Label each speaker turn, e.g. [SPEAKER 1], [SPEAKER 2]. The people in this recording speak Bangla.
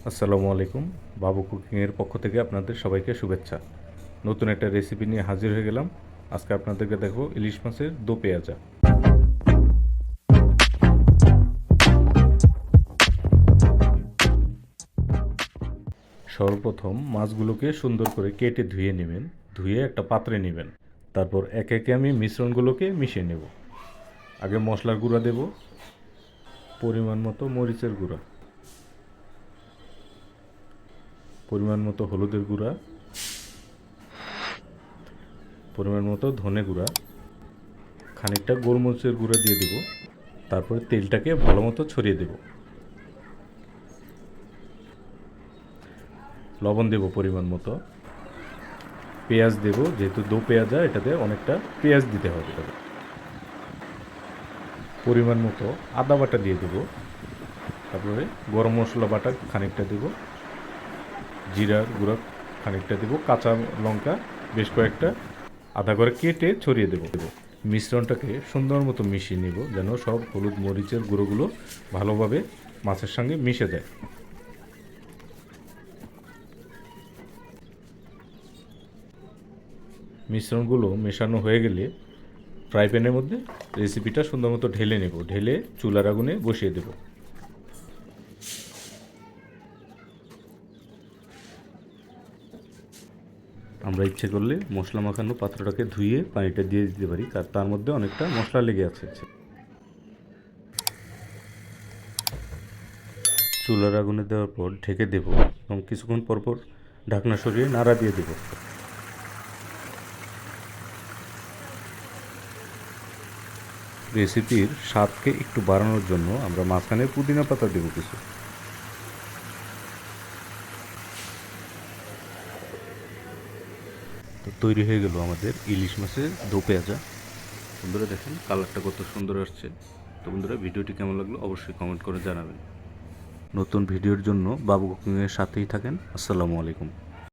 [SPEAKER 1] আসসালামু আলাইকুম। বাবু কুকিংয়ের পক্ষ থেকে আপনাদের সবাইকে শুভেচ্ছা। নতুন একটা রেসিপি নিয়ে হাজির হয়ে গেলাম। আজকে আপনাদেরকে দেখো ইলিশ মাছের দো পেঁয়াজা। সর্বপ্রথম মাছগুলোকে সুন্দর করে কেটে ধুয়ে নেবেন। ধুয়ে একটা পাত্রে নেবেন। তারপর একে একে আমি মিশ্রণগুলোকে মিশিয়ে নেব। আগে মশলার গুঁড়া দেব, পরিমাণ মতো মরিচের গুঁড়া, পরিমাণ মতো হলুদের গুঁড়া, পরিমাণ মতো ধনে গুঁড়া, খানিকটা গোলমরিচের গুঁড়া দিয়ে দেব। তারপরে তেলটাকে ভালো মতো ছড়িয়ে দেব। লবণ দেব পরিমাণ মতো, পেঁয়াজ দেব, যেহেতু দো পেঁয়াজা এটাতে অনেকটা পেঁয়াজ দিতে হবে। তবে পরিমাণ মতো আদা বাটা দিয়ে দেব। তারপরে গরম মশলা বাটা খানিকটা দেব, জিরার গুঁড়া খানিকটা দেব, কাঁচা লঙ্কা বেশ কয়েকটা আধা করে কেটে ছড়িয়ে দেব। মিশ্রণটাকে সুন্দর মতো মিশিয়ে নেব, যেন সব হলুদ মরিচের গুঁড়োগুলো ভালোভাবে মাছের সঙ্গে মিশে যায়। মিশ্রণগুলো মেশানো হয়ে গেলে ফ্রাই প্যানের মধ্যে রেসিপিটা সুন্দর মতো ঢেলে নেব। ঢেলে চুলার আগুনে বসিয়ে দেব। আমরা ইচ্ছে করলে মশলা মাখানো পাত্রটাকে ধুয়ে পানিটা দিয়ে দিতে পারি, কারণ তার মধ্যে অনেকটা মশলা লেগে আছে। চুলার আগুনে দেওয়ার পর ঢেকে দেব এবং কিছুক্ষণ পরপর ঢাকনা সরিয়ে নাড়া দিয়ে দেব। রেসিপির স্বাদকে একটু বাড়ানোর জন্য আমরা মাঝখানে পুদিনা পাতা দেব কিছু। তো তৈরি হয়ে গেল আমাদের ইলিশ মাছের দো পেঁয়াজা। বন্ধুরা দেখেন কালারটা কত সুন্দর আসছে। তো বন্ধুরা ভিডিওটি কেমন লাগলো অবশ্যই কমেন্ট করে জানাবেন। নতুন ভিডিওর জন্য বাবু কুকিংয়ের সাথেই থাকেন। আসসালামু আলাইকুম।